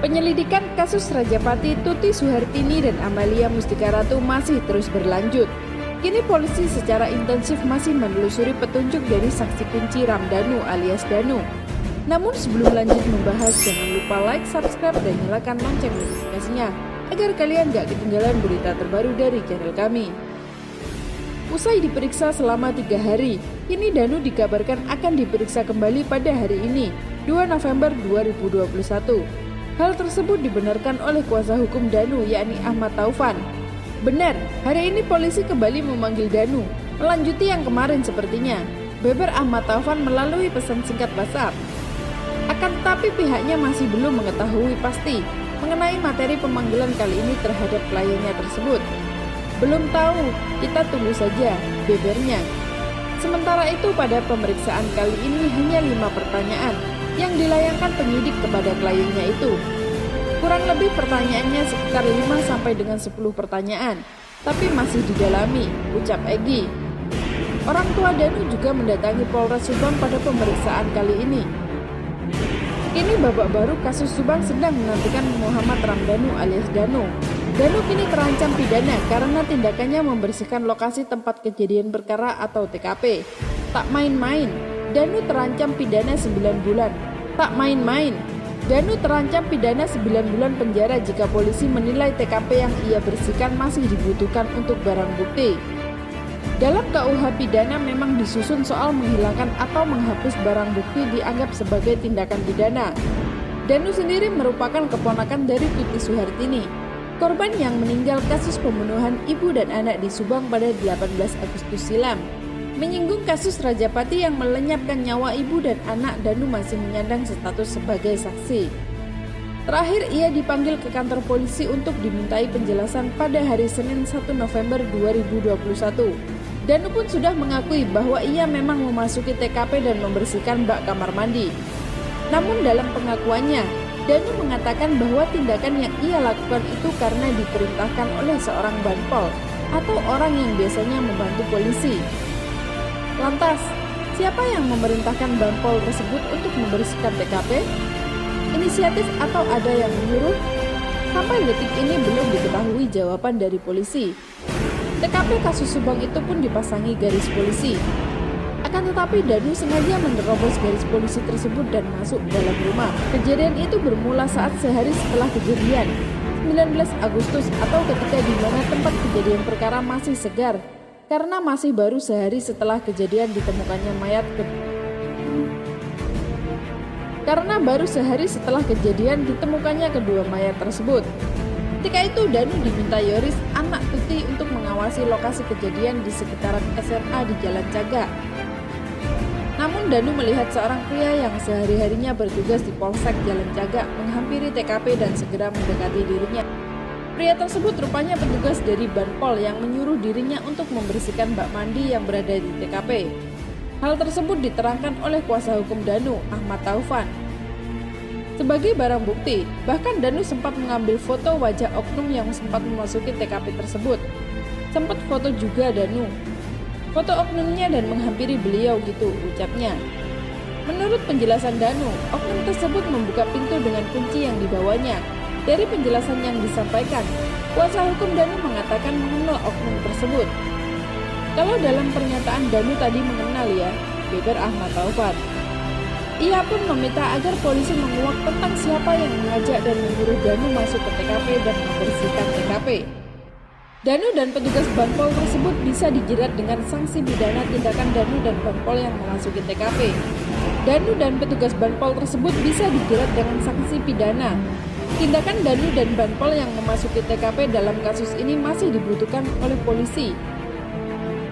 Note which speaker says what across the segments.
Speaker 1: Penyelidikan kasus Rajapati, Tuti Suhartini, dan Amalia Mustika Ratu masih terus berlanjut. Kini polisi secara intensif masih menelusuri petunjuk dari saksi kunci Ramdhanu alias Danu. Namun sebelum lanjut membahas, jangan lupa like, subscribe, dan nyalakan lonceng notifikasinya agar kalian gak ketinggalan berita terbaru dari channel kami. Usai diperiksa selama 3 hari, kini Danu dikabarkan akan diperiksa kembali pada hari ini, 2 November 2021. Hal tersebut dibenarkan oleh kuasa hukum Danu, yakni Ahmad Taufan. Benar, hari ini polisi kembali memanggil Danu, melanjuti yang kemarin sepertinya, beber Ahmad Taufan melalui pesan singkat WhatsApp. Akan tetapi pihaknya masih belum mengetahui pasti mengenai materi pemanggilan kali ini terhadap kliennya tersebut. Belum tahu, kita tunggu saja, bebernya. Sementara itu pada pemeriksaan kali ini hanya 5 pertanyaan yang dilayangkan penyidik kepada kliennya itu. Kurang lebih pertanyaannya sekitar 5 sampai dengan 10 pertanyaan, tapi masih didalami, ucap Egy. Orang tua Danu juga mendatangi Polres Subang pada pemeriksaan kali ini. Kini babak baru kasus Subang sedang menantikan Muhammad Ramdhanu alias Danu. Danu kini terancam pidana karena tindakannya membersihkan lokasi tempat kejadian perkara atau TKP. Tak main-main, Danu terancam pidana 9 bulan. Tak main-main, Danu terancam pidana 9 bulan penjara jika polisi menilai TKP yang ia bersihkan masih dibutuhkan untuk barang bukti. Dalam KUH pidana memang disusun soal menghilangkan atau menghapus barang bukti dianggap sebagai tindakan pidana. Danu sendiri merupakan keponakan dari Tuti Suhartini, korban yang meninggal kasus pembunuhan ibu dan anak di Subang pada 18 Agustus silam. Menyinggung kasus Rajapati yang melenyapkan nyawa ibu dan anak, Danu masih menyandang status sebagai saksi. Terakhir ia dipanggil ke kantor polisi untuk dimintai penjelasan pada hari Senin 1 November 2021. Danu pun sudah mengakui bahwa ia memang memasuki TKP dan membersihkan bak kamar mandi. Namun dalam pengakuannya, Danu mengatakan bahwa tindakan yang ia lakukan itu karena diperintahkan oleh seorang banpol atau orang yang biasanya membantu polisi. Lantas, siapa yang memerintahkan banpol tersebut untuk membersihkan TKP? Inisiatif atau ada yang menyuruh? Sampai detik ini belum diketahui jawaban dari polisi. TKP kasus Subang itu pun dipasangi garis polisi. Akan tetapi Danu sengaja menerobos garis polisi tersebut dan masuk dalam rumah. Kejadian itu bermula saat sehari setelah kejadian, 19 Agustus atau ketika di mana tempat kejadian perkara masih segar, karena masih baru sehari setelah kejadian ditemukannya mayat kedua mayat tersebut. Ketika itu Danu diminta Yoris, anak Tuti, untuk mengawasi lokasi kejadian di sekitaran SMA di Jalan Cagak. Namun Danu melihat seorang pria yang sehari-harinya bertugas di Polsek Jalan Cagak menghampiri TKP dan segera mendekati dirinya. Pria tersebut rupanya petugas dari banpol yang menyuruh dirinya untuk membersihkan bak mandi yang berada di TKP. Hal tersebut diterangkan oleh kuasa hukum Danu, Ahmad Taufan. Sebagai barang bukti, bahkan Danu sempat mengambil foto wajah oknum yang sempat memasuki TKP tersebut. Sempat foto juga Danu, foto oknumnya dan menghampiri beliau gitu, ucapnya. Menurut penjelasan Danu, oknum tersebut membuka pintu dengan kunci yang dibawanya. Dari penjelasan yang disampaikan, kuasa hukum Danu mengatakan mengenal oknum tersebut. Kalau dalam pernyataan Danu tadi mengenal ya, beber Ahmad Taufan. Ia pun meminta agar polisi menguak tentang siapa yang mengajak dan menyuruh Danu masuk ke TKP dan membersihkan TKP. Danu dan petugas banpol tersebut bisa dijerat dengan sanksi pidana tindakan Danu dan banpol yang memasuki TKP. Danu dan petugas banpol tersebut bisa dijerat dengan sanksi pidana. Tindakan Danu dan banpol yang memasuki TKP dalam kasus ini masih dibutuhkan oleh polisi.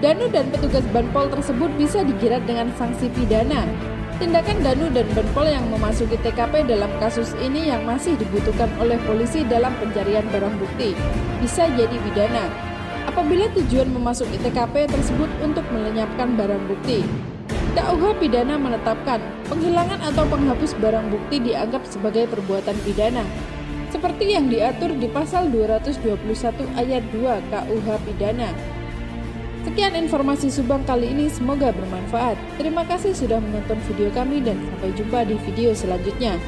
Speaker 1: Danu dan petugas banpol tersebut bisa dijerat dengan sanksi pidana. Tindakan Danu dan banpol yang memasuki TKP dalam kasus ini yang masih dibutuhkan oleh polisi dalam pencarian barang bukti bisa jadi pidana apabila tujuan memasuki TKP tersebut untuk melenyapkan barang bukti. KUH pidana menetapkan penghilangan atau penghapus barang bukti dianggap sebagai perbuatan pidana, seperti yang diatur di pasal 221 ayat 2 KUH pidana. Sekian informasi Subang kali ini, semoga bermanfaat. Terima kasih sudah menonton video kami dan sampai jumpa di video selanjutnya.